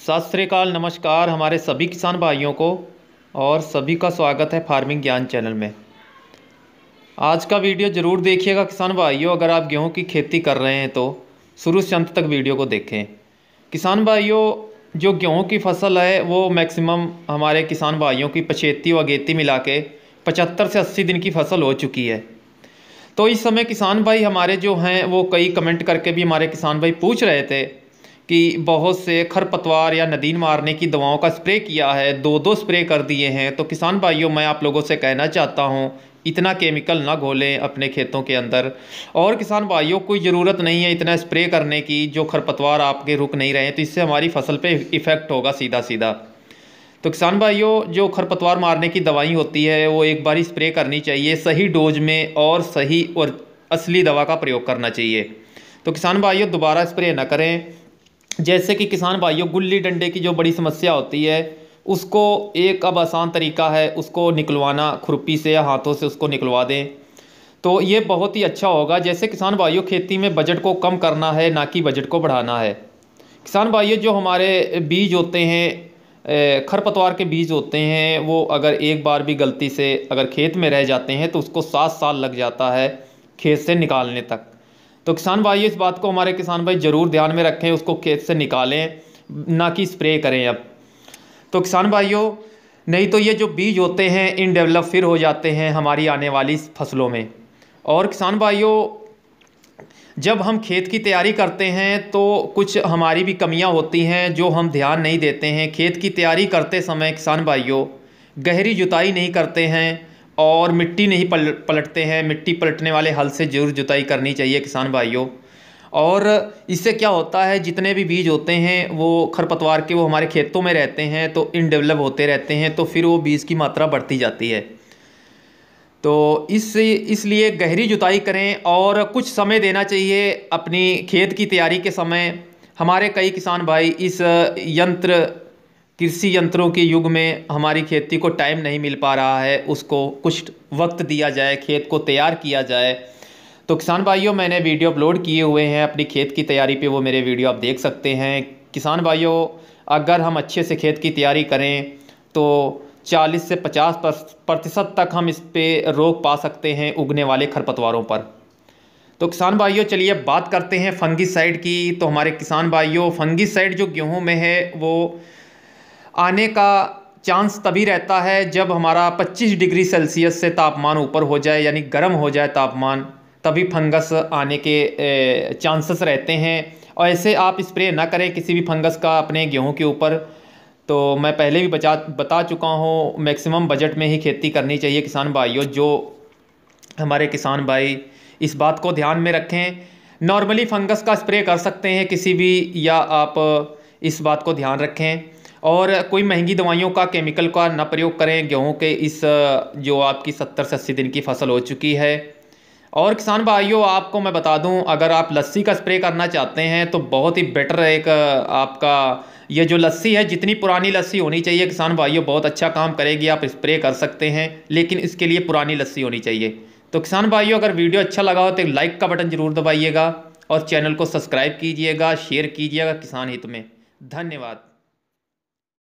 सत श्री अकाल, नमस्कार हमारे सभी किसान भाइयों को और सभी का स्वागत है फार्मिंग ज्ञान चैनल में। आज का वीडियो ज़रूर देखिएगा किसान भाइयों। अगर आप गेहूं की खेती कर रहे हैं तो शुरू से अंत तक वीडियो को देखें। किसान भाइयों, जो गेहूं की फसल है वो मैक्सिमम हमारे किसान भाइयों की पछेती व अगेती मिला के 75 से 80 दिन की फसल हो चुकी है। तो इस समय किसान भाई हमारे जो हैं वो कई कमेंट करके भी हमारे किसान भाई पूछ रहे थे कि बहुत से खरपतवार या नदीन मारने की दवाओं का स्प्रे किया है, दो दो स्प्रे कर दिए हैं। तो किसान भाइयों, मैं आप लोगों से कहना चाहता हूं, इतना केमिकल ना घोलें अपने खेतों के अंदर। और किसान भाइयों, कोई ज़रूरत नहीं है इतना स्प्रे करने की जो खरपतवार आपके रुक नहीं रहे हैं, तो इससे हमारी फसल पे इफ़ेक्ट होगा सीधा सीधा। तो किसान भाइयों, जो खरपतवार मारने की दवाई होती है वो एक बार ही स्प्रे करनी चाहिए, सही डोज में और सही और असली दवा का प्रयोग करना चाहिए। तो किसान भाइयों, दोबारा स्प्रे ना करें। जैसे कि किसान भाइयों, गुल्ली डंडे की जो बड़ी समस्या होती है उसको एक अब आसान तरीका है उसको निकलवाना, खुरपी से या हाथों से उसको निकलवा दें तो ये बहुत ही अच्छा होगा। जैसे किसान भाइयों, खेती में बजट को कम करना है ना कि बजट को बढ़ाना है। किसान भाइयों, जो हमारे बीज होते हैं, खरपतवार के बीज होते हैं, वो अगर एक बार भी गलती से अगर खेत में रह जाते हैं तो उसको 7 साल लग जाता है खेत से निकालने तक। तो किसान भाई, इस बात को हमारे किसान भाई ज़रूर ध्यान में रखें, उसको खेत से निकालें, ना कि स्प्रे करें अब। तो किसान भाइयों, नहीं तो ये जो बीज होते हैं इनडेवलप फिर हो जाते हैं हमारी आने वाली फसलों में। और किसान भाइयों, जब हम खेत की तैयारी करते हैं तो कुछ हमारी भी कमियां होती हैं जो हम ध्यान नहीं देते हैं। खेत की तैयारी करते समय किसान भाइयों गहरी जुताई नहीं करते हैं और मिट्टी नहीं पलटते हैं। मिट्टी पलटने वाले हल से जरूर जुताई करनी चाहिए किसान भाइयों। और इससे क्या होता है, जितने भी बीज होते हैं वो खरपतवार के वो हमारे खेतों में रहते हैं तो इनडेवलप होते रहते हैं, तो फिर वो बीज की मात्रा बढ़ती जाती है। तो इसलिए गहरी जुताई करें और कुछ समय देना चाहिए अपनी खेत की तैयारी के समय। हमारे कई किसान भाई इस कृषि यंत्रों के युग में हमारी खेती को टाइम नहीं मिल पा रहा है, उसको कुछ वक्त दिया जाए, खेत को तैयार किया जाए। तो किसान भाइयों, मैंने वीडियो अपलोड किए हुए हैं अपनी खेत की तैयारी पे, वो मेरे वीडियो आप देख सकते हैं। किसान भाइयों, अगर हम अच्छे से खेत की तैयारी करें तो 40 से 50% तक हम इस पर रोक पा सकते हैं उगने वाले खरपतवारों पर। तो किसान भाइयों, चलिए बात करते हैं फंगिसाइड की। तो हमारे किसान भाइयों, फंगिसाइड जो गेहूं में है वो आने का चांस तभी रहता है जब हमारा 25 डिग्री सेल्सियस से तापमान ऊपर हो जाए, यानी गर्म हो जाए तापमान, तभी फंगस आने के चांसेस रहते हैं। और ऐसे आप स्प्रे ना करें किसी भी फंगस का अपने गेहूं के ऊपर। तो मैं पहले भी बता चुका हूं, मैक्सिमम बजट में ही खेती करनी चाहिए किसान भाइयों। जो हमारे किसान भाई इस बात को ध्यान में रखें, नॉर्मली फंगस का स्प्रे कर सकते हैं किसी भी, या आप इस बात को ध्यान रखें। और कोई महंगी दवाइयों का, केमिकल का ना प्रयोग करें गेहूं के इस जो आपकी 70 से 80 दिन की फसल हो चुकी है। और किसान भाइयों, आपको मैं बता दूं, अगर आप लस्सी का स्प्रे करना चाहते हैं तो बहुत ही बेटर एक आपका ये जो लस्सी है, जितनी पुरानी लस्सी होनी चाहिए किसान भाइयों, बहुत अच्छा काम करेगी, आप स्प्रे कर सकते हैं, लेकिन इसके लिए पुरानी लस्सी होनी चाहिए। तो किसान भाइयों, अगर वीडियो अच्छा लगा हो तो लाइक का बटन ज़रूर दबाइएगा और चैनल को सब्सक्राइब कीजिएगा, शेयर कीजिएगा किसान हित में। धन्यवाद।